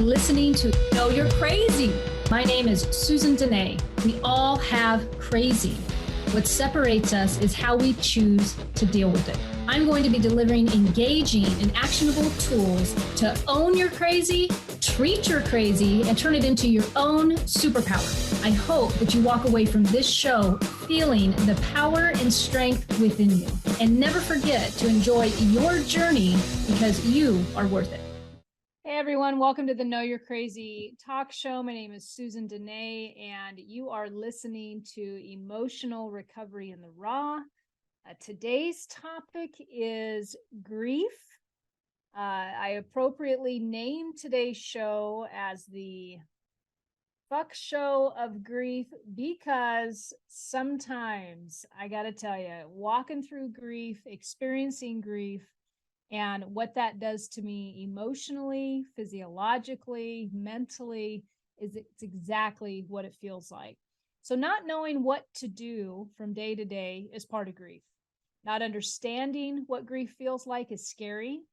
listening to Know You're Crazy. My name is Susan Denee. We all have crazy. What separates us is how we choose to deal with it. I'm going to be delivering engaging and actionable tools to own your crazy, treat your crazy, and turn it into your own superpower. I hope that you walk away from this show feeling the power and strength within you. And never forget to enjoy your journey because you are worth it. Hey everyone, welcome to the Know You're Crazy talk show. My name is Susan Denee, and you are listening to Emotional Recovery in the Raw. Today's topic is grief. I appropriately named today's show as the fuck show of grief because sometimes, I gotta tell you, walking through grief, experiencing grief, and what that does to me emotionally, physiologically, mentally, it's exactly what it feels like. So not knowing what to do from day to day is part of grief. Not understanding what grief feels like is scary.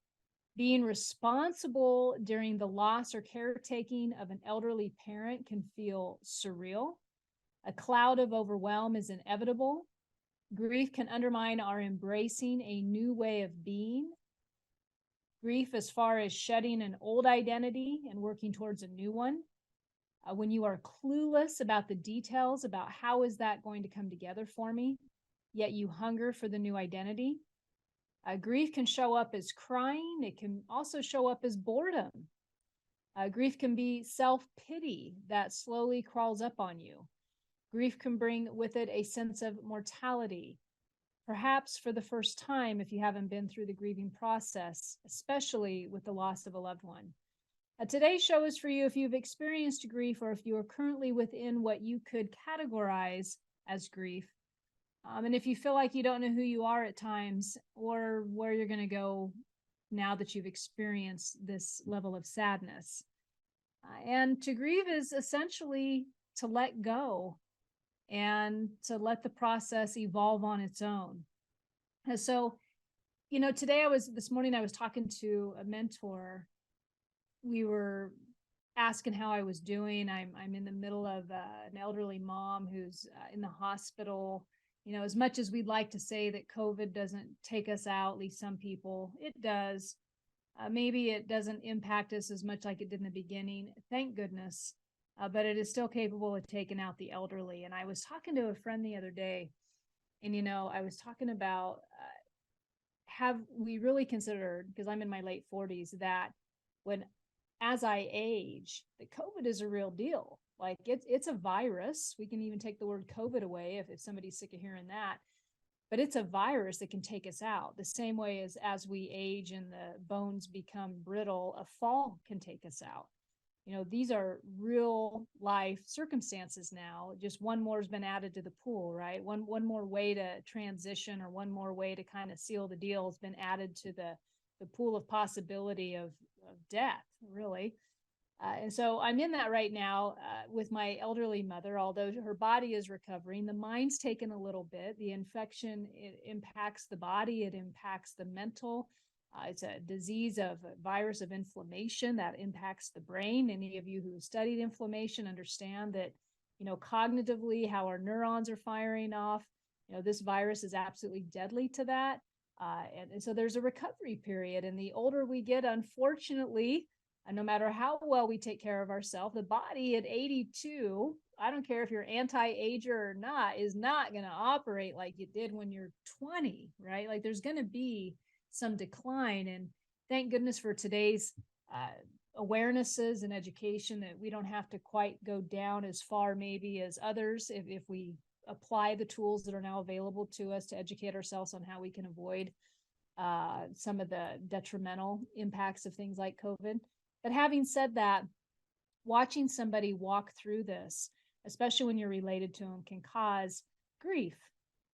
Being responsible during the loss or caretaking of an elderly parent can feel surreal. A cloud of overwhelm is inevitable. Grief can undermine our embracing a new way of being. Grief as far as shedding an old identity and working towards a new one. When you are clueless about the details about how is that going to come together for me, yet you hunger for the new identity. Grief can show up as crying. It can also show up as boredom. Grief can be self-pity that slowly crawls up on you. Grief can bring with it a sense of mortality. Perhaps for the first time, if you haven't been through the grieving process, especially with the loss of a loved one. Today's show is for you if you've experienced grief or if you are currently within what you could categorize as grief. And if you feel like you don't know who you are at times or where you're going to go now that you've experienced this level of sadness. And to grieve is essentially to let go and to let the process evolve on its own. And so, this morning I was talking to a mentor. We were asking how I was doing. I'm in the middle of an elderly mom who's in the hospital. As much as we'd like to say that COVID doesn't take us out, at least some people, it does. Maybe it doesn't impact us as much like it did in the beginning. Thank goodness. But it is still capable of taking out the elderly. And I was talking to a friend the other day, and, I was talking about, have we really considered, because I'm in my late 40s, that as I age, that COVID is a real deal. Like it's a virus. We can even take the word COVID away if somebody's sick of hearing that. But it's a virus that can take us out. The same way as we age and the bones become brittle, a fall can take us out. These are real life circumstances now. Just one more has been added to the pool, right? One more way to transition or one more way to kind of seal the deal has been added to the pool of possibility of death, really. And so I'm in that right now with my elderly mother. Although her body is recovering, the mind's taken a little bit. The infection, it impacts the body, it impacts the mental. It's a disease of a virus of inflammation that impacts the brain. Any of you who have studied inflammation understand that, cognitively, how our neurons are firing off. This virus is absolutely deadly to that. And so there's a recovery period. And the older we get, unfortunately, and no matter how well we take care of ourselves, the body at 82, I don't care if you're anti-ager or not, is not going to operate like it did when you're 20, right? Like there's going to be some decline. And thank goodness for today's awarenesses and education that we don't have to quite go down as far maybe as others if we apply the tools that are now available to us to educate ourselves on how we can avoid some of the detrimental impacts of things like COVID. But having said that, watching somebody walk through this, especially when you're related to them, can cause grief.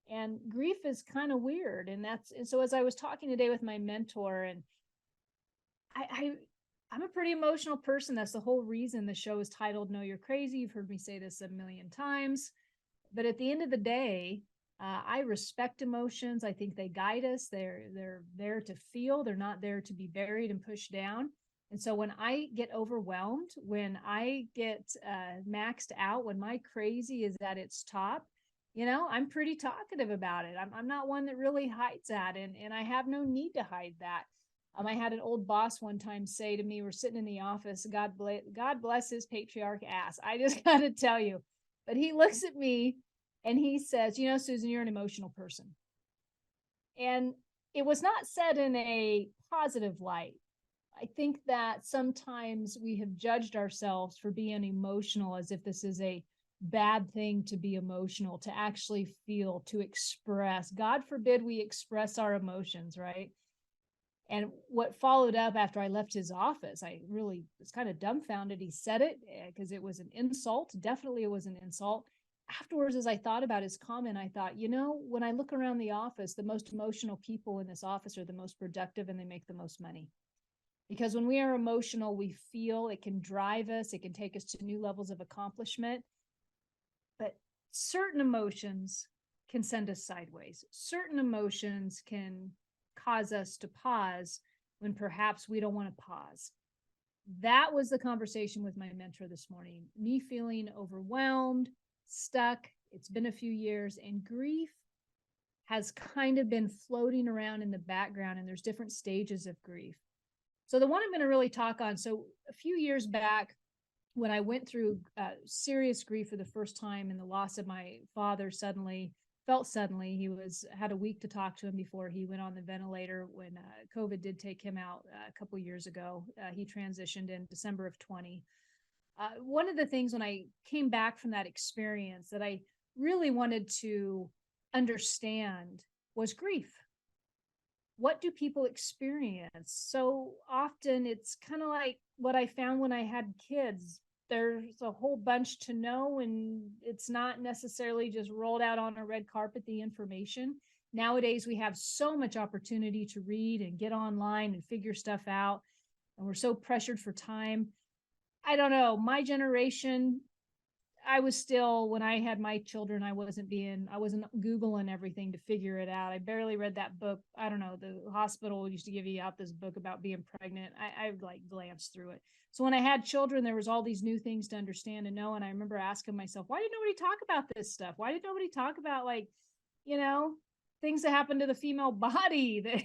And grief is kind of weird. And so as I was talking today with my mentor, and I'm a pretty emotional person. That's the whole reason the show is titled Know You're Crazy. You've heard me say this a million times. But at the end of the day, I respect emotions. I think they guide us. They're there to feel. They're not there to be buried and pushed down. And so when I get overwhelmed, when I get maxed out, when my crazy is at its top, I'm pretty talkative about it. I'm not one that really hides that, and I have no need to hide that. I had an old boss one time say to me, we're sitting in the office, God bless his patriarch ass. I just got to tell you. But he looks at me and he says, Susan, you're an emotional person. And it was not said in a positive light. I think that sometimes we have judged ourselves for being emotional as if this is a bad thing to be emotional, to actually feel, to express. God forbid we express our emotions, right? And what followed up after I left his office, I really was kind of dumbfounded. He said it because it was an insult. Definitely it was an insult. Afterwards, as I thought about his comment, I thought, when I look around the office, the most emotional people in this office are the most productive and they make the most money. Because when we are emotional, we feel it can drive us, it can take us to new levels of accomplishment. But certain emotions can send us sideways. Certain emotions can cause us to pause when perhaps we don't want to pause. That was the conversation with my mentor this morning. Me feeling overwhelmed, stuck. It's been a few years, and grief has kind of been floating around in the background, and there's different stages of grief. So the one I'm going to really talk on, so a few years back, when I went through serious grief for the first time and the loss of my father suddenly, he had a week to talk to him before he went on the ventilator when COVID did take him out a couple years ago. He transitioned in December of 20. One of the things when I came back from that experience that I really wanted to understand was grief. What do people experience? So often it's kind of like what I found when I had kids. There's a whole bunch to know, and it's not necessarily just rolled out on a red carpet, the information. Nowadays, we have so much opportunity to read and get online and figure stuff out, and we're so pressured for time. I don't know. My generation, I was still, when I had my children, I wasn't Googling everything to figure it out. I barely read that book. I don't know. The hospital used to give you out this book about being pregnant. I like glanced through it. So when I had children, there was all these new things to understand and know. And I remember asking myself, why did nobody talk about this stuff? Why did nobody talk about things that happen to the female body that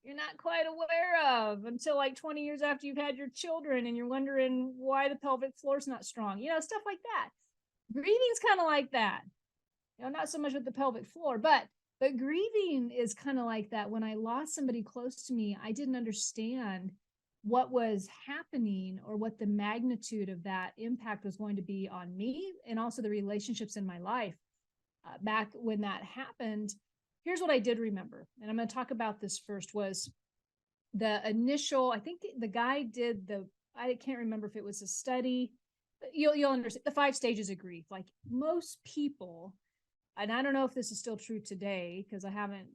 you're not quite aware of until like 20 years after you've had your children and you're wondering why the pelvic floor is not strong, stuff like that. Grieving's kind of like that, not so much with the pelvic floor, but grieving is kind of like that. When I lost somebody close to me, I didn't understand what was happening or what the magnitude of that impact was going to be on me and also the relationships in my life. Back when that happened, here's what I did remember, and I'm going to talk about this first, was the initial, I think the guy did I can't remember if it was a study, but you'll understand the 5 stages of grief. Like most people, and I don't know if this is still true today because I haven't,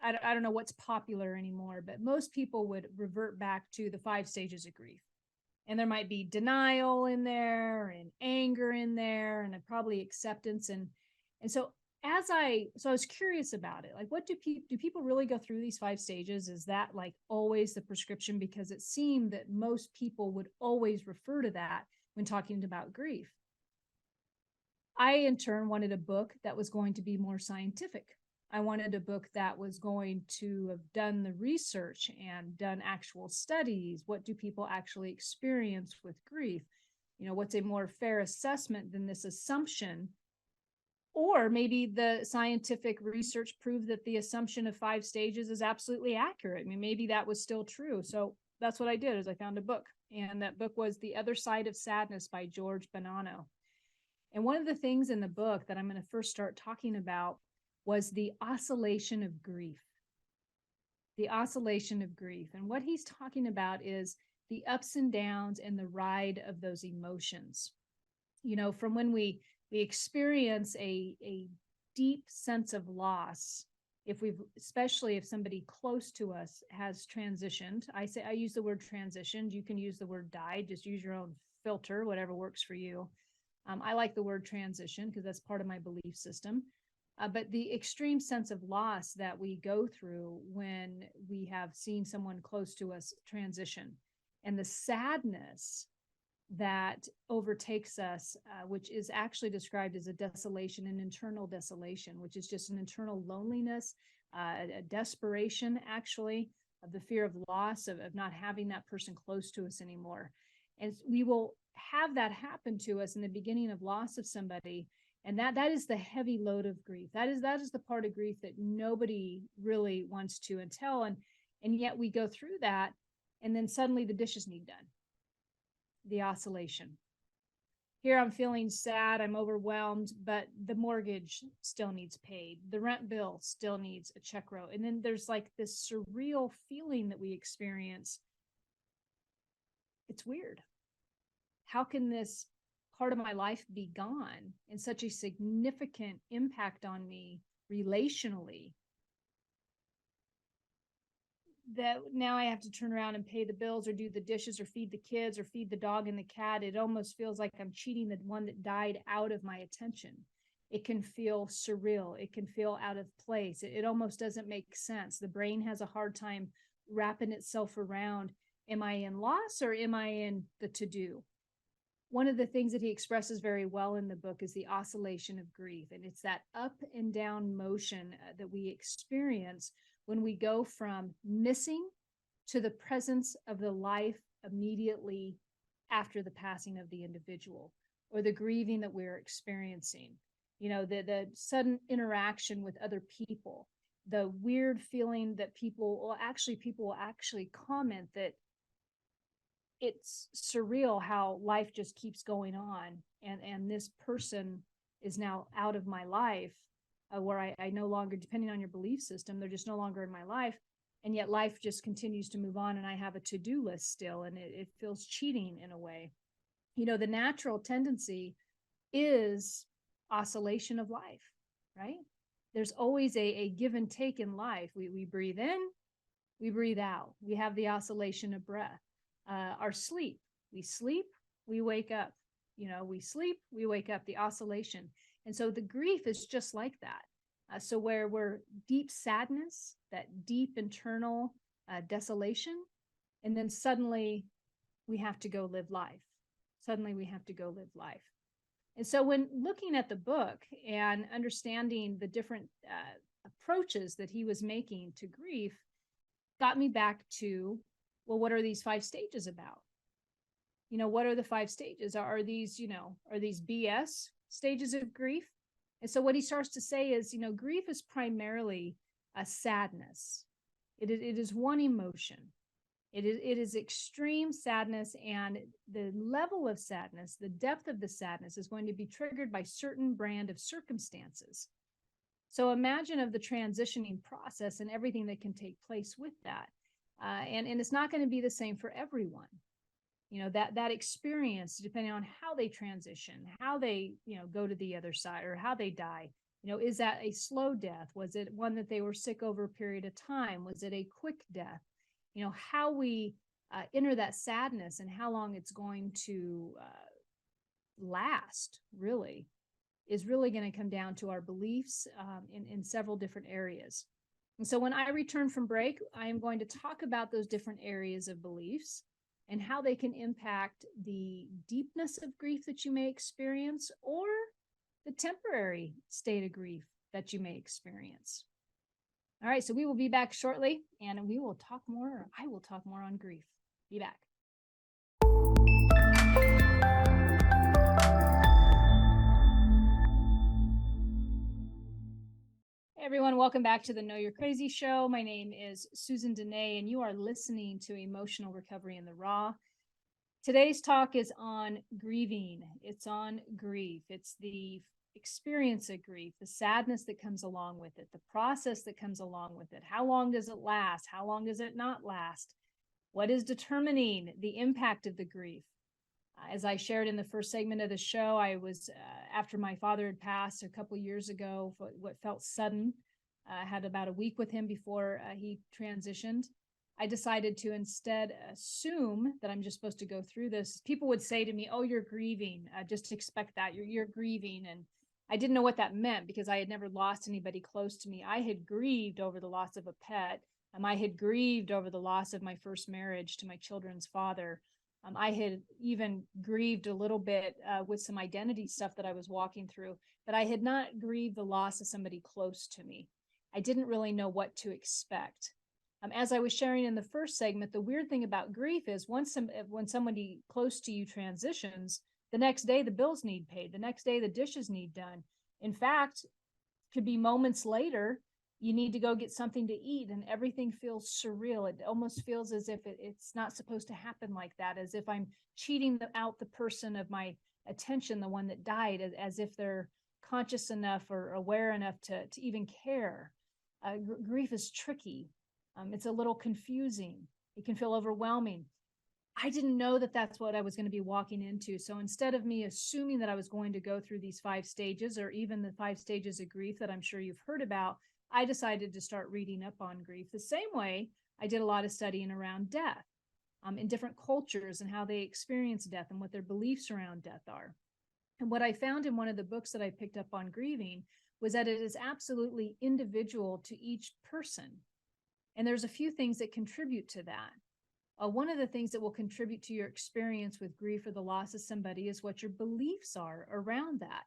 I don't know what's popular anymore, but most people would revert back to the 5 stages of grief. And there might be denial in there and anger in there and probably acceptance. And so I was curious about it. Like, what do people really go through these 5 stages? Is that like always the prescription? Because it seemed that most people would always refer to that when talking about grief. I, in turn, wanted a book that was going to be more scientific. I wanted a book that was going to have done the research and done actual studies. What do people actually experience with grief? What's a more fair assessment than this assumption? Or maybe the scientific research proved that the assumption of 5 stages is absolutely accurate. I mean, maybe that was still true. So that's what I did, is I found a book. And that book was The Other Side of Sadness by George Bonanno. And one of the things in the book that I'm going to first start talking about was the oscillation of grief. The oscillation of grief. And what he's talking about is the ups and downs and the ride of those emotions. From when we experience a deep sense of loss, especially if somebody close to us has transitioned. I use the word transitioned. You can use the word died. Just use your own filter, whatever works for you. I like the word transition because that's part of my belief system. But the extreme sense of loss that we go through when we have seen someone close to us transition. and the sadness that overtakes us, which is actually described as a desolation, an internal desolation, which is just an internal loneliness, a desperation, actually, of the fear of loss, of not having that person close to us anymore. And we will have that happen to us in the beginning of loss of somebody. And that is the heavy load of grief. That is the part of grief that nobody really wants to tell. And yet we go through that, and then suddenly the dishes need done. The oscillation. Here I'm feeling sad, I'm overwhelmed, but the mortgage still needs paid. The rent bill still needs a check wrote. And then there's like this surreal feeling that we experience. It's weird. How can this part of my life be gone and such a significant impact on me relationally, that now I have to turn around and pay the bills or do the dishes or feed the kids or feed the dog and the cat? It almost feels like I'm cheating the one that died out of my attention. It can feel surreal. It can feel out of place. It almost doesn't make sense. The brain has a hard time wrapping itself around, am I in loss or am I in the to-do? One of the things that he expresses very well in the book is the oscillation of grief. And it's that up and down motion that we experience when we go from missing to the presence of the life immediately after the passing of the individual, or the grieving that we're experiencing. You know, the sudden interaction with other people, the weird feeling that people will actually comment that it's surreal how life just keeps going on, and this person is now out of my life, where I no longer, depending on your belief system, they're just no longer in my life, and yet life just continues to move on, and I have a to-do list still, and it feels cheating in a way. You know, the natural tendency is oscillation of life, right? There's always a give and take in life. We breathe in, we breathe out. We have the oscillation of breath. Our sleep, we sleep, we wake up. You know, we sleep, we wake up, the oscillation. And so the grief is just like that. So where we're deep sadness, that deep internal desolation, and then suddenly we have to go live life. Suddenly we have to go live life. And so when looking at the book and understanding the different approaches that he was making to grief, got me back to, well, what are these 5 stages about? You know, what are the 5 stages? Are these, are these BS stages of grief? And so what he starts to say is, grief is primarily a sadness. It is one emotion. It is extreme sadness, and the level of sadness, the depth of the sadness is going to be triggered by certain brand of circumstances. So imagine of the transitioning process and everything that can take place with that. And it's not going to be the same for everyone. That experience, depending on how they transition, how they, go to the other side, or how they die, is that a slow death? Was it one that they were sick over a period of time? Was it a quick death? How we enter that sadness and how long it's going to last, really, is really going to come down to our beliefs in several different areas. And so when I return from break, I am going to talk about those different areas of beliefs and how they can impact the deepness of grief that you may experience, or the temporary state of grief that you may experience. All right, so we will be back shortly, and we will talk more, or I will talk more on grief. Be back. Hey everyone, welcome back to the Know You're Crazy show. My name is Susan Denee, and you are listening to Emotional Recovery in the Raw. Today's talk is on grieving. It's on grief. It's the experience of grief, the sadness that comes along with it, the process that comes along with it. How long does it last? How long does it not last? What is determining the impact of the grief? As I shared in the first segment of the show, I was, after my father had passed a couple years ago, what felt sudden, I had about a week with him before he transitioned. I decided to instead assume that I'm just supposed to go through this. People would say to me, oh, you're grieving. Just expect that. You're grieving. And I didn't know what that meant, because I had never lost anybody close to me. I had grieved over the loss of a pet. I had grieved over the loss of my first marriage to my children's father. I had even grieved a little bit with some identity stuff that I was walking through, but I had not grieved the loss of somebody close to me. I didn't really know what to expect. As I was sharing in the first segment, the weird thing about grief is when somebody close to you transitions, the next day the bills need paid, the next day the dishes need done. In fact, could be moments later, you need to go get something to eat and everything feels surreal. It almost feels as if it's not supposed to happen like that, as if I'm cheating out the person of my attention, the one that died, as if they're conscious enough or aware enough to even care. Grief is tricky. It's a little confusing. It can feel overwhelming. I didn't know that that's what I was going to be walking into. So instead of me assuming that I was going to go through these 5 stages or even the 5 stages of grief that I'm sure you've heard about, I decided to start reading up on grief the same way I did a lot of studying around death in different cultures and how they experience death and what their beliefs around death are. And what I found in one of the books that I picked up on grieving was that it is absolutely individual to each person. And there's a few things that contribute to that. One of the things that will contribute to your experience with grief or the loss of somebody is what your beliefs are around that.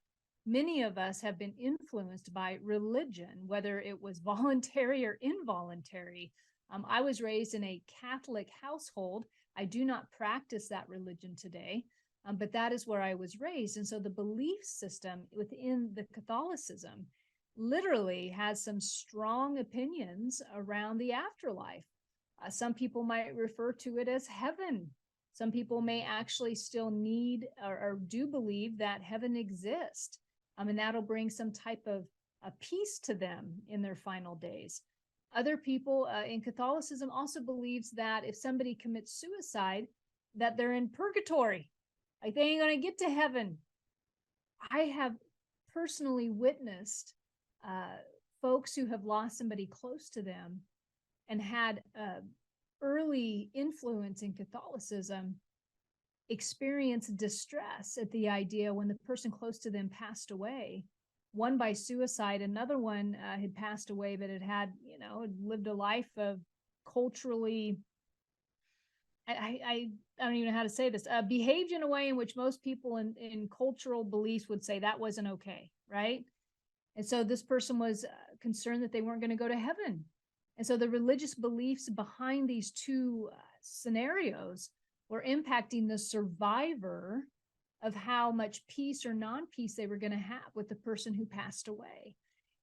Many of us have been influenced by religion, whether it was voluntary or involuntary. I was raised in a Catholic household. I do not practice that religion today, but that is where I was raised. And so the belief system within the Catholicism literally has some strong opinions around the afterlife. Some people might refer to it as heaven. Some people may actually still need or do believe that heaven exists. And that'll bring some type of a peace to them in their final days. Other people in Catholicism also believes that if somebody commits suicide, that they're in purgatory. Like they ain't going to get to heaven. I have personally witnessed folks who have lost somebody close to them and had early influence in Catholicism experience distress at the idea when the person close to them passed away, one by suicide, another one had passed away, but it had lived a life of culturally, I don't even know how to say this, behaved in a way in which most people in cultural beliefs would say that wasn't okay, right? And so this person was concerned that they weren't going to go to heaven. And so the religious beliefs behind these two scenarios were impacting the survivor of how much peace or non-peace they were going to have with the person who passed away.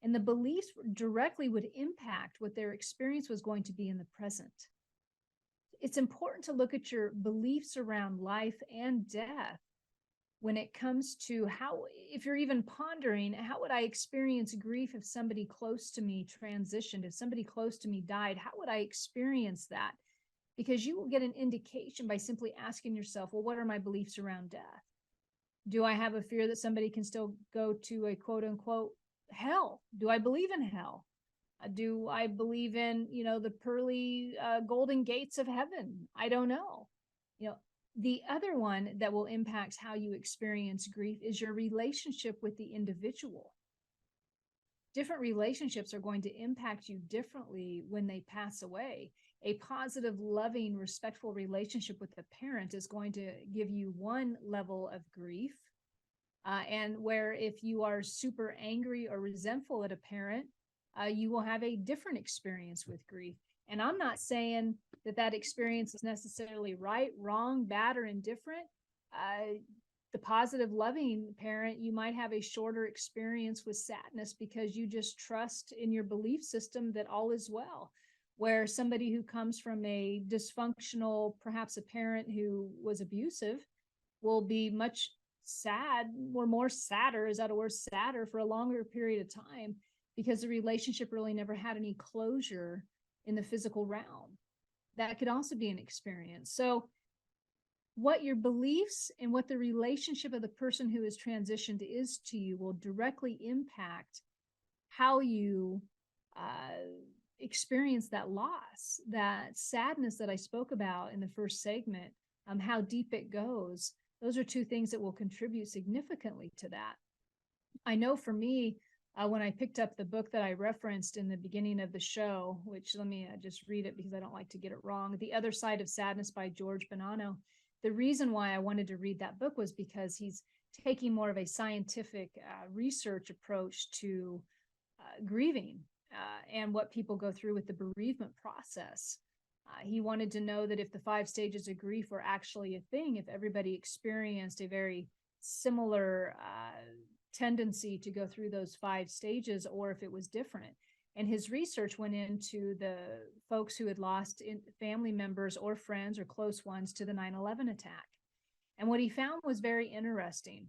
And the beliefs directly would impact what their experience was going to be in the present. It's important to look at your beliefs around life and death when it comes to how, if you're even pondering, how would I experience grief if somebody close to me transitioned, if somebody close to me died, how would I experience that? Because you will get an indication by simply asking yourself, well, what are my beliefs around death? Do I have a fear that somebody can still go to a quote unquote hell? Do I believe in hell? Do I believe in, the pearly golden gates of heaven? I don't know. The other one that will impact how you experience grief is your relationship with the individual. Different relationships are going to impact you differently when they pass away. A positive, loving, respectful relationship with the parent is going to give you one level of grief. And where if you are super angry or resentful at a parent, you will have a different experience with grief. And I'm not saying that experience is necessarily right, wrong, bad, or indifferent. The positive, loving parent, you might have a shorter experience with sadness because you just trust in your belief system that all is well. Where somebody who comes from a dysfunctional, perhaps a parent who was abusive, will be much sad or more sadder, is that a word, sadder, for a longer period of time because the relationship really never had any closure in the physical realm. That could also be an experience. So what your beliefs and what the relationship of the person who has transitioned is to you will directly impact how you experience that loss, that sadness that I spoke about in the first segment, how deep it goes. Those are two things that will contribute significantly to that. I know for me, when I picked up the book that I referenced in the beginning of the show, which let me just read it because I don't like to get it wrong, The Other Side of Sadness by George Bonanno. The reason why I wanted to read that book was because he's taking more of a scientific research approach to grieving and what people go through with the bereavement process. He wanted to know that if the 5 stages of grief were actually a thing, if everybody experienced a very similar tendency to go through those 5 stages, or if it was different. And his research went into the folks who had lost family members or friends or close ones to the 9/11 attack. And what he found was very interesting.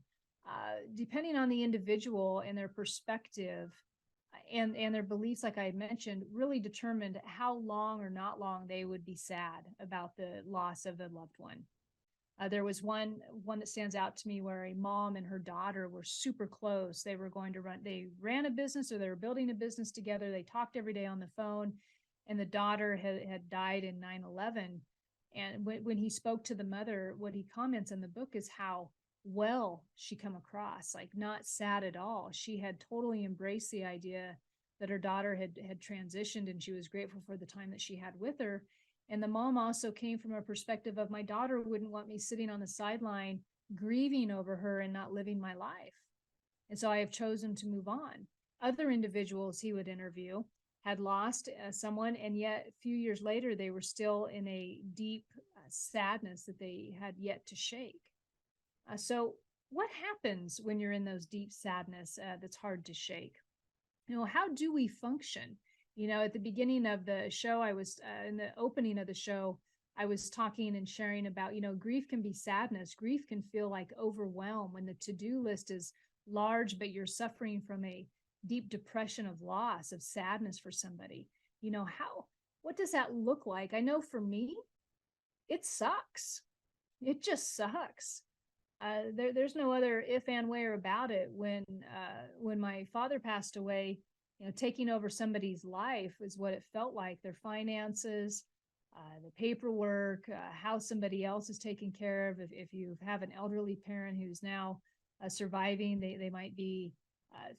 Depending on the individual and their perspective and their beliefs, like I had mentioned, really determined how long or not long they would be sad about the loss of a loved one. There was one that stands out to me where a mom and her daughter were super close. They ran a business, or they were building a business together. They talked every day on the phone, and the daughter had died in 9/11. And when he spoke to the mother, what he comments in the book is how well she come across, like not sad at all. She had totally embraced the idea that her daughter had transitioned, and she was grateful for the time that she had with her. And the mom also came from a perspective of, my daughter wouldn't want me sitting on the sideline grieving over her and not living my life. And so I have chosen to move on. Other individuals he would interview had lost someone, and yet a few years later, they were still in a deep sadness that they had yet to shake. So what happens when you're in those deep sadness that's hard to shake? How do we function? At the beginning of the show, I was in the opening of the show, I was talking and sharing about, grief can be sadness. Grief can feel like overwhelm when the to-do list is large, but you're suffering from a deep depression of loss, of sadness for somebody. What does that look like? I know for me, it sucks. It just sucks. There's no other if and way about it. When my father passed away, taking over somebody's life is what it felt like. Their finances, the paperwork, how somebody else is taken care of. If you have an elderly parent who's now surviving, they might be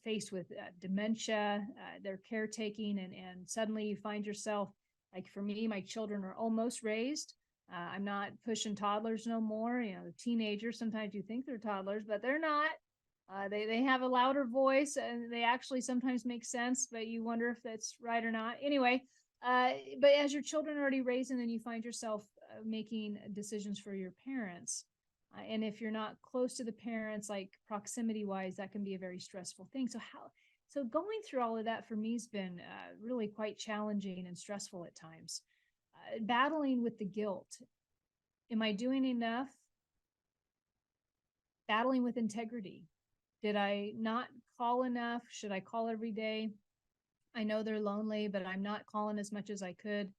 faced with dementia, they're caretaking, and suddenly you find yourself, like for me, my children are almost raised. I'm not pushing toddlers no more. Teenagers, sometimes you think they're toddlers, but they're not. They have a louder voice, and they actually sometimes make sense, but you wonder if that's right or not. Anyway, but as your children are already raised, and then you find yourself making decisions for your parents. And if you're not close to the parents, like proximity wise, that can be a very stressful thing. So going through all of that for me has been really quite challenging and stressful at times. Battling with the guilt. Am I doing enough? Battling with integrity. Did I not call enough? Should I call every day? I know they're lonely, but I'm not calling as much as I could.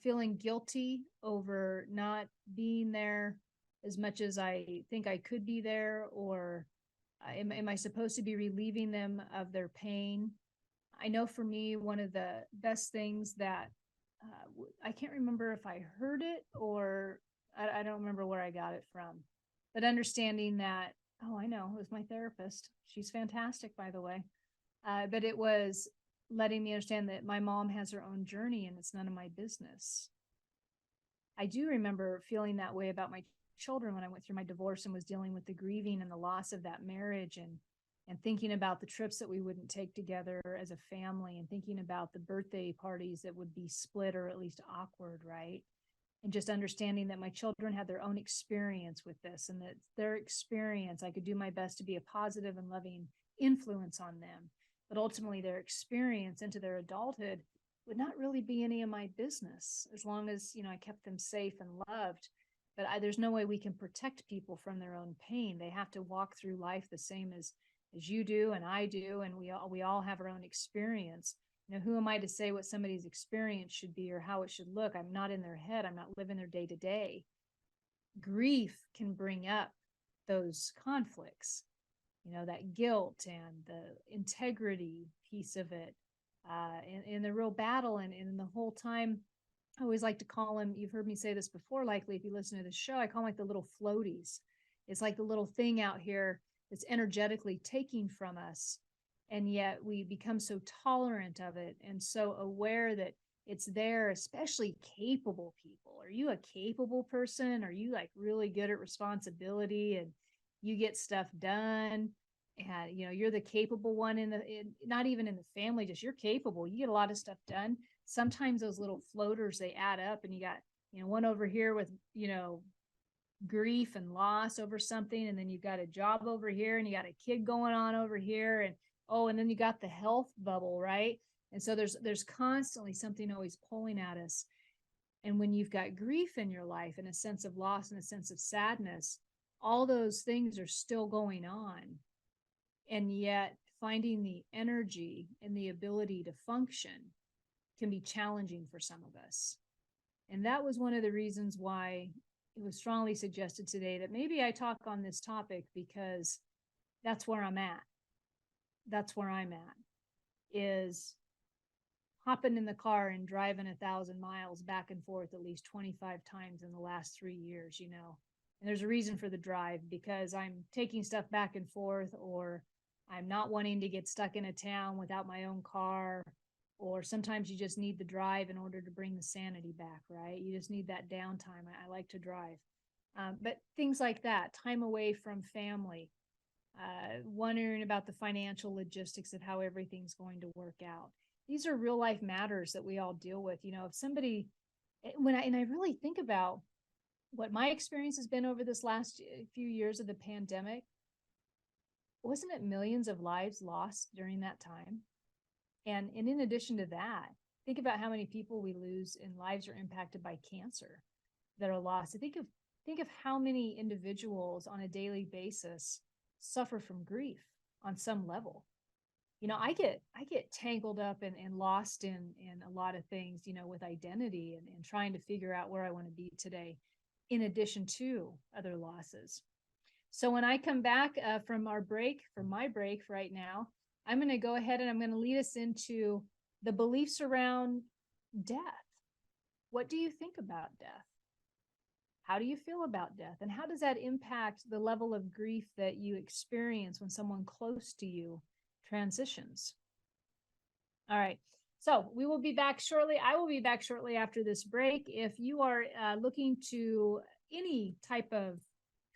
Feeling guilty over not being there as much as I think I could be there, or am I supposed to be relieving them of their pain? I know for me, one of the best things that I can't remember if I heard it or I don't remember where I got it from, but understanding that, oh, I know, it was my therapist. She's fantastic, by the way. But it was letting me understand that my mom has her own journey and it's none of my business. I do remember feeling that way about my children when I went through my divorce and was dealing with the grieving and the loss of that marriage, and thinking about the trips that we wouldn't take together as a family, and thinking about the birthday parties that would be split or at least awkward, right? And just understanding that my children had their own experience with this, and that their experience, I could do my best to be a positive and loving influence on them. But ultimately, their experience into their adulthood would not really be any of my business, as long as, I kept them safe and loved. But there's no way we can protect people from their own pain. They have to walk through life the same as you do and I do, and we all have our own experience. Who am I to say what somebody's experience should be or how it should look? I'm not in their head. I'm not living their day to day. Grief can bring up those conflicts, that guilt and the integrity piece of it, and the real battle. And the whole time, I always like to call them, you've heard me say this before, likely if you listen to the show, I call them like the little floaties. It's like the little thing out here that's energetically taking from us. And yet we become so tolerant of it and so aware that it's there, especially capable people. Are you a capable person? Are you like really good at responsibility and you get stuff done? And you're the capable one not even in the family, just you're capable. You get a lot of stuff done. Sometimes those little floaters, they add up, and you got, one over here with, grief and loss over something. And then you've got a job over here and you got a kid going on over here. And then you got the health bubble, right? And so there's constantly something always pulling at us. And when you've got grief in your life and a sense of loss and a sense of sadness, all those things are still going on. And yet finding the energy and the ability to function can be challenging for some of us. And that was one of the reasons why it was strongly suggested today that maybe I talk on this topic, because that's where I'm at. That's where I'm at, is hopping in the car and driving 1,000 miles back and forth at least 25 times in the last 3 years, And there's a reason for the drive, because I'm taking stuff back and forth, or I'm not wanting to get stuck in a town without my own car. Or sometimes you just need the drive in order to bring the sanity back, right? You just need that downtime. I like to drive. But things like that, time away from family, wondering about the financial logistics of how everything's going to work out. These are real life matters that we all deal with. If somebody, and I really think about what my experience has been over this last few years of the pandemic, wasn't it millions of lives lost during that time? And in addition to that, think about how many people we lose and lives are impacted by cancer that are lost. Think of how many individuals on a daily basis suffer from grief on some level. I get tangled up and lost in a lot of things, with identity and trying to figure out where I want to be today, in addition to other losses. So when I come back from my break right now, I'm going to go ahead and I'm going to lead us into the beliefs around death. What do you think about death? How do you feel about death? And how does that impact the level of grief that you experience when someone close to you transitions? All right. So we will be back shortly. I will be back shortly after this break. If you are looking to any type of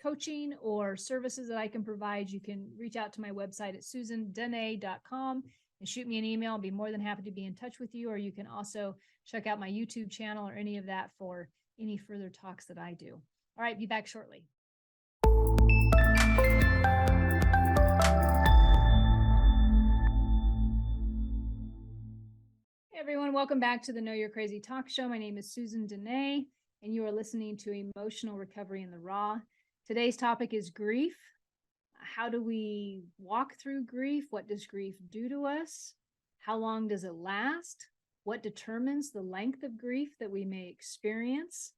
coaching or services that I can provide, you can reach out to my website at susandenee.com and shoot me an email. I'll be more than happy to be in touch with you. Or you can also check out my YouTube channel or any of that for any further talks that I do. All right, be back shortly. Hey everyone, welcome back to the Know You're Crazy Talk Show. My name is Susan Denee, and you are listening to Emotional Recovery in the Raw. Today's topic is grief. How do we walk through grief? What does grief do to us? How long does it last? What determines the length of grief that we may experience?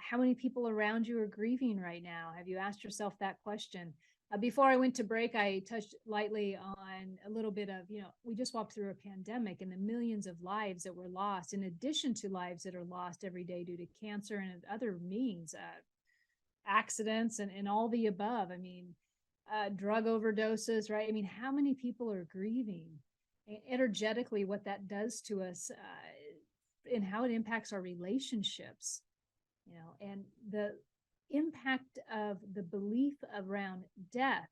How many people around you are grieving right now? Have you asked yourself that question? Before I went to break, I touched lightly on a little bit of, we just walked through a pandemic and the millions of lives that were lost, in addition to lives that are lost every day due to cancer and other means, accidents and all the above. Drug overdoses, right? How many people are grieving? And energetically, what that does to us and how it impacts our relationships, and the impact of the belief around death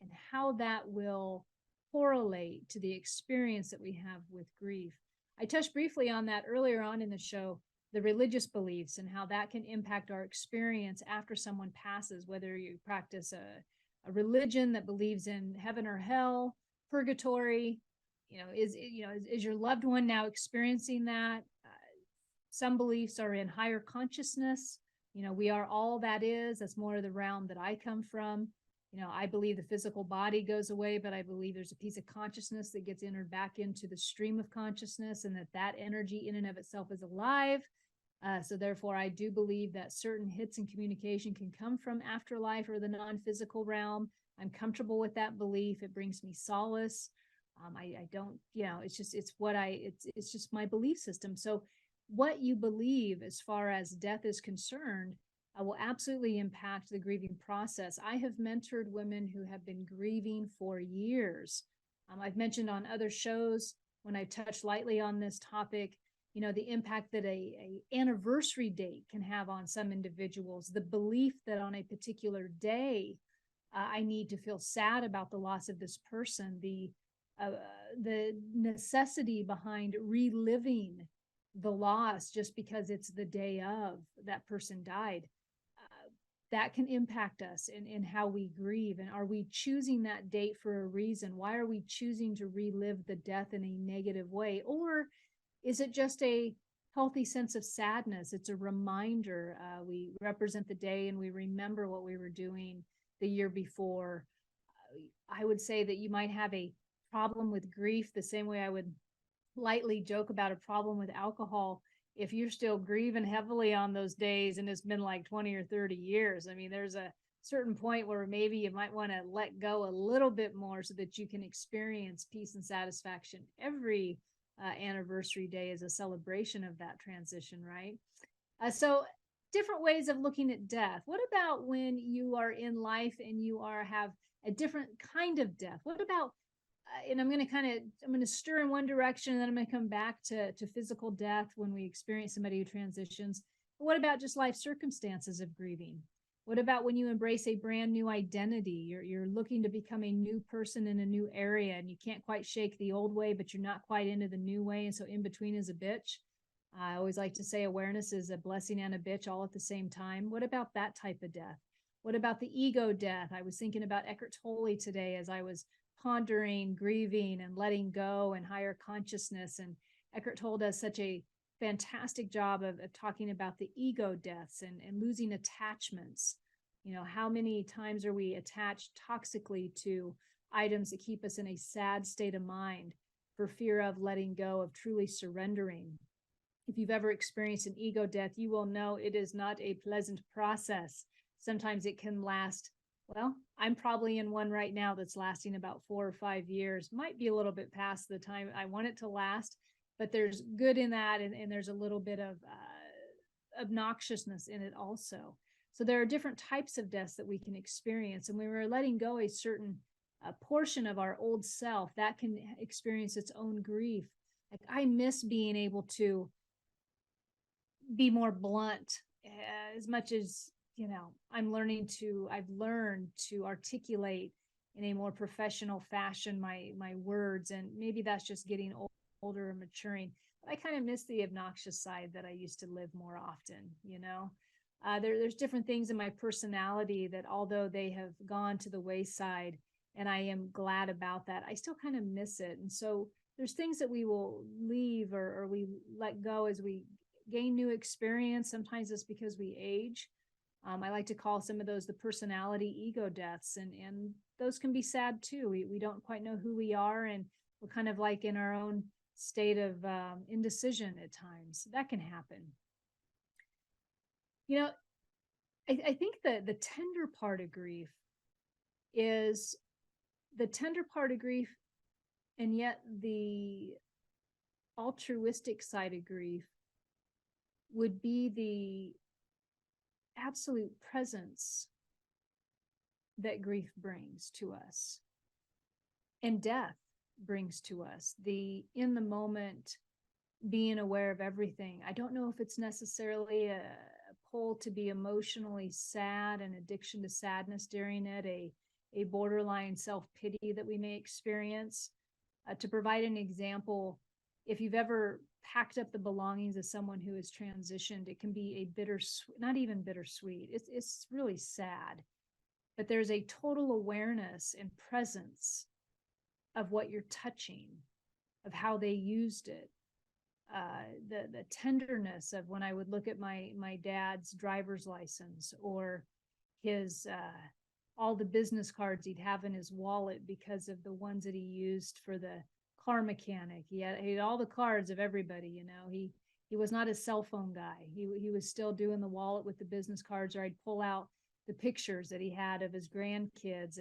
and how that will correlate to the experience that we have with grief. I touched briefly on that earlier on in the show, the religious beliefs and how that can impact our experience after someone passes, whether you practice a religion that believes in heaven or hell, purgatory, is your loved one now experiencing that? Some beliefs are in higher consciousness. We are all that is. That's more of the realm that I come from. I believe the physical body goes away, but I believe there's a piece of consciousness that gets entered back into the stream of consciousness, and that energy in and of itself is alive. So therefore, I do believe that certain hits in communication can come from afterlife or the non-physical realm. I'm comfortable with that belief. It brings me solace. I don't, it's just my belief system. So what you believe as far as death is concerned will absolutely impact the grieving process. I have mentored women who have been grieving for years I've mentioned on other shows when I touched lightly on this topic, the impact that a anniversary date can have on some individuals, the belief that on a particular day, I need to feel sad about the loss of this person, uh, the necessity behind reliving the loss just because it's the day of that person died. That can impact us in how we grieve. And are we choosing that date for a reason? Why are we choosing to relive the death in a negative way? Or is it just a healthy sense of sadness? It's a reminder. We represent the day and we remember what we were doing the year before. I would say that you might have a problem with grief the same way I would lightly joke about a problem with alcohol. If you're still grieving heavily on those days and it's been like 20 or 30 years, I mean, there's a certain point where maybe you might want to let go a little bit more so that you can experience peace and satisfaction. Every anniversary day is a celebration of that transition, right? So different ways of looking at death. What about when you are in life and you have a different kind of death? What about and I'm going to stir in one direction, and then I'm going to come back to physical death when we experience somebody who transitions. But what about just life circumstances of grieving? What about when you embrace a brand new identity? You're looking to become a new person in a new area, and you can't quite shake the old way, but you're not quite into the new way, and so in between is a bitch. I always like to say awareness is a blessing and a bitch all at the same time. What about that type of death? What about the ego death? I was thinking about Eckhart Tolle today as I was pondering, grieving, and letting go and higher consciousness. And Eckhart Tolle does such a fantastic job of talking about the ego deaths and losing attachments. How many times are we attached toxically to items that keep us in a sad state of mind for fear of letting go, of truly surrendering? If you've ever experienced an ego death, you will know it is not a pleasant process. Sometimes it can last. Well, I'm probably in one right now that's lasting about 4 or 5 years, might be a little bit past the time I want it to last, but there's good in that. And there's a little bit of obnoxiousness in it also. So there are different types of deaths that we can experience. And when we're letting go a certain portion of our old self, that can experience its own grief. Like I miss being able to be more blunt as much as I've learned to articulate in a more professional fashion my words, and maybe that's just getting older and maturing. But I kind of miss the obnoxious side that I used to live more often. There's different things in my personality that, although they have gone to the wayside, and I am glad about that, I still kind of miss it. And so there's things that we will leave or we let go as we gain new experience. Sometimes it's because we age. I like to call some of those the personality ego deaths, and those can be sad too. We don't quite know who we are, and we're kind of like in our own state of indecision at times. That can happen. I think that the tender part of grief is the tender part of grief, and yet the altruistic side of grief would be the absolute presence that grief brings to us and death brings to us. The in the moment, being aware of everything. I don't know if it's necessarily a pull to be emotionally sad, an addiction to sadness during it, a borderline self-pity that we may experience. To provide an example, if you've ever packed up the belongings of someone who has transitioned, it can be a bittersweet, not even bittersweet. It's really sad, but there's a total awareness and presence of what you're touching, of how they used it. The tenderness of when I would look at my dad's driver's license, or his all the business cards he'd have in his wallet because of the ones that he used for the car mechanic. He had all the cards of everybody. He was not a cell phone guy. He was still doing the wallet with the business cards, or I'd pull out the pictures that he had of his grandkids,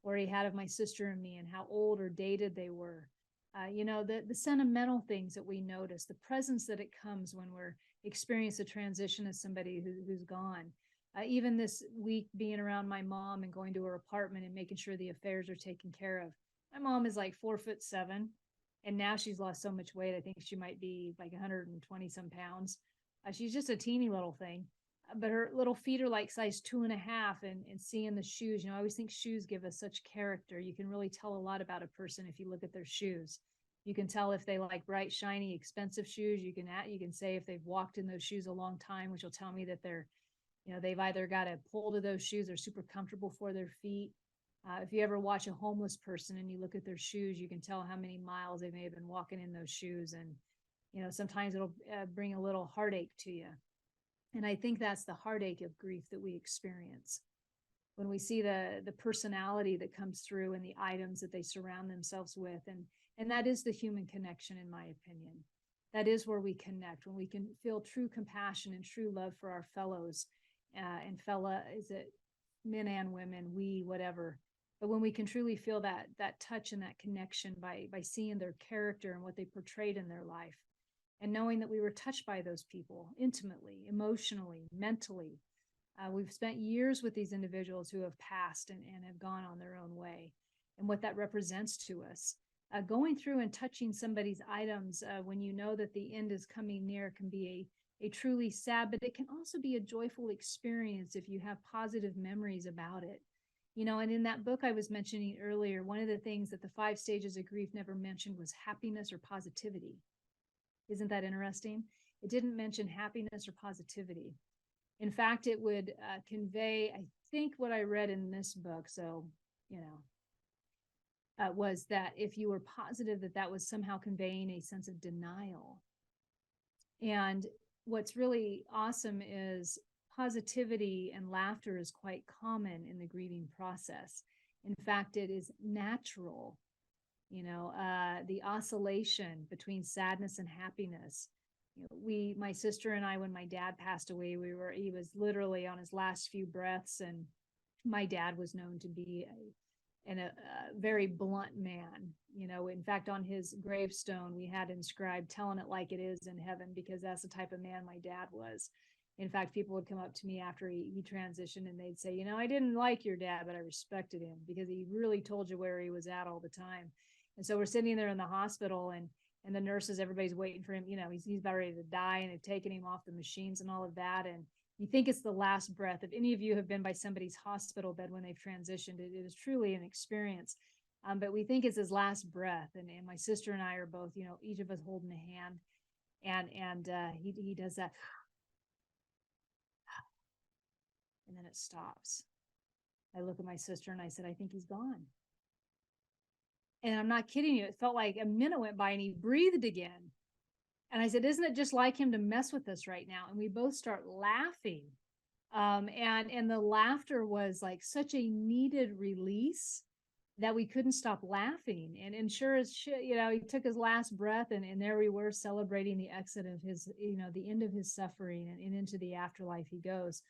or he had of my sister and me, and how old or dated they were. The sentimental things that we notice, the presence that it comes when we're experiencing a transition of somebody who's gone. Even this week, being around my mom and going to her apartment and making sure the affairs are taken care of. My mom is like 4'7", and now she's lost so much weight. I think she might be like 120 some pounds. She's just a teeny little thing, but her little feet are like size 2.5. And seeing the shoes, I always think shoes give us such character. You can really tell a lot about a person if you look at their shoes. You can tell if they like bright, shiny, expensive shoes. You can say if they've walked in those shoes a long time, which will tell me that they've either got a pull to those shoes or super comfortable for their feet. If you ever watch a homeless person and you look at their shoes, you can tell how many miles they may have been walking in those shoes. And, sometimes it'll bring a little heartache to you. And I think that's the heartache of grief that we experience when we see the personality that comes through and the items that they surround themselves with. And that is the human connection, in my opinion. That is where we connect, when we can feel true compassion and true love for our fellows. And is it men and women, we, whatever. But when we can truly feel that touch and that connection by seeing their character and what they portrayed in their life, and knowing that we were touched by those people intimately, emotionally, mentally. We've spent years with these individuals who have passed and have gone on their own way, and what that represents to us. Going through and touching somebody's items when you know that the end is coming near can be a truly sad, but it can also be a joyful experience if you have positive memories about it. And in that book I was mentioning earlier, one of the things that the 5 stages of grief never mentioned was happiness or positivity. Isn't that interesting? It didn't mention happiness or positivity. In fact, it would convey, I think what I read in this book, was that if you were positive, that was somehow conveying a sense of denial. And what's really awesome is positivity and laughter is quite common in the grieving process. In fact, it is natural. The oscillation between sadness and happiness. My sister and I, when my dad passed away, he was literally on his last few breaths, and my dad was known to be a very blunt man. In fact, on his gravestone, we had inscribed, "Telling it like it is in heaven," because that's the type of man my dad was. In fact, people would come up to me after he transitioned and they'd say, I didn't like your dad, but I respected him because he really told you where he was at all the time. And so we're sitting there in the hospital, and the nurses, everybody's waiting for him. He's about ready to die, and they've taken him off the machines and all of that. And you think it's the last breath. If any of you have been by somebody's hospital bed when they've transitioned, it is truly an experience. But we think it's his last breath. And my sister and I are both, each of us holding a hand. And he does that. And then it stops. I look at my sister and I said, "I think he's gone." And I'm not kidding you. It felt like a minute went by and he breathed again. And I said, "Isn't it just like him to mess with us right now?" And we both start laughing. And the laughter was like such a needed release that we couldn't stop laughing. And sure as shit, he took his last breath, and there we were celebrating the exit of his, the end of his suffering, and into the afterlife he goes.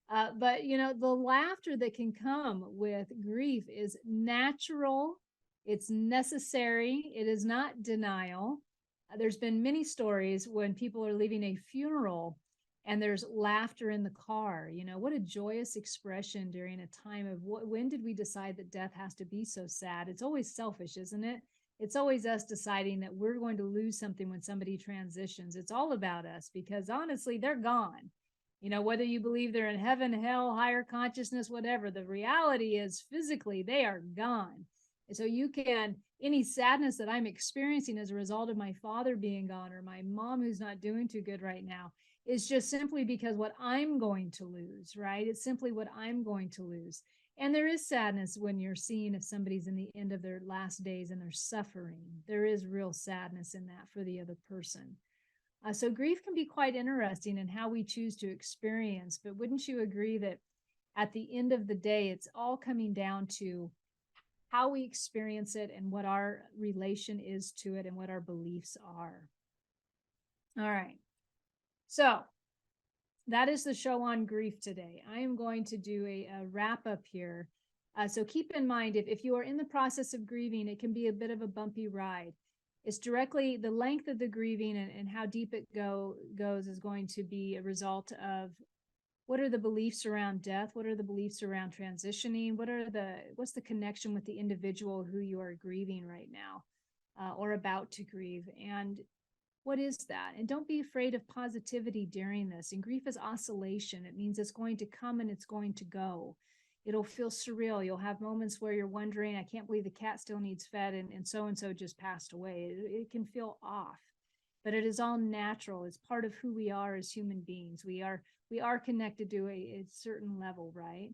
But the laughter that can come with grief is natural. It's necessary. It is not denial. There's been many stories when people are leaving a funeral and there's laughter in the car. What a joyous expression during a time of when did we decide that death has to be so sad? It's always selfish, isn't it? It's always us deciding that we're going to lose something when somebody transitions. It's all about us, because honestly, they're gone. Whether you believe they're in heaven, hell, higher consciousness, whatever, the reality is physically they are gone. And so any sadness that I'm experiencing as a result of my father being gone, or my mom who's not doing too good right now, is just simply because what I'm going to lose, right? It's simply what I'm going to lose. And there is sadness when you're seeing if somebody's in the end of their last days and they're suffering. There is real sadness in that for the other person. So grief can be quite interesting in how we choose to experience, but wouldn't you agree that at the end of the day, it's all coming down to how we experience it and what our relation is to it and what our beliefs are. All right. So that is the show on grief today. I am going to do a wrap up here. So keep in mind, if you are in the process of grieving, it can be a bit of a bumpy ride. It's directly the length of the grieving and how deep it goes is going to be a result of what are the beliefs around death? What are the beliefs around transitioning? What's the connection with the individual who you are grieving right now, or about to grieve? And what is that? And don't be afraid of positivity during this. And grief is oscillation. It means it's going to come and it's going to go. It'll feel surreal. You'll have moments where you're wondering, I can't believe the cat still needs fed and so just passed away. It can feel off, but it is all natural. It's part of who we are as human beings. We are connected to a certain level, right?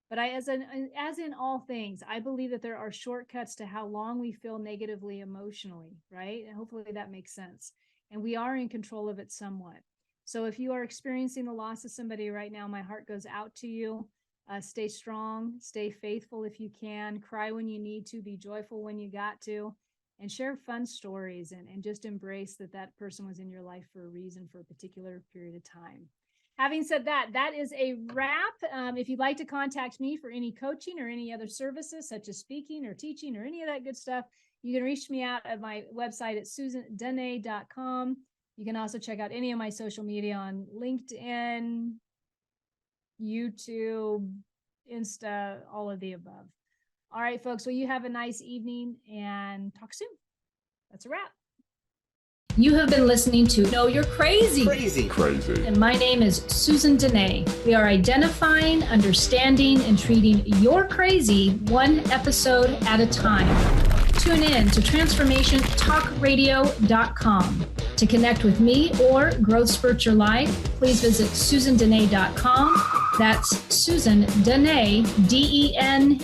But as in all things, I believe that there are shortcuts to how long we feel negatively emotionally, right? And hopefully that makes sense. And we are in control of it somewhat. So if you are experiencing the loss of somebody right now, my heart goes out to you. Stay strong, stay faithful if you can, cry when you need to, be joyful when you got to, and share fun stories and just embrace that person was in your life for a reason, for a particular period of time. Having said that, that is a wrap. If you'd like to contact me for any coaching or any other services, such as speaking or teaching or any of that good stuff, you can reach me out at my website at susandenee.com. You can also check out any of my social media on LinkedIn, YouTube, Insta, all of the above. All right, folks. Well, you have a nice evening and talk soon. That's a wrap. You have been listening to Know You're Crazy. Crazy. And my name is Susan Denee. We are identifying, understanding, and treating your crazy one episode at a time. Tune in to transformationtalkradio.com. To connect with me or Growth Spurt Your Life, please visit susandenee.com. That's Susan Denee, DENEE.com.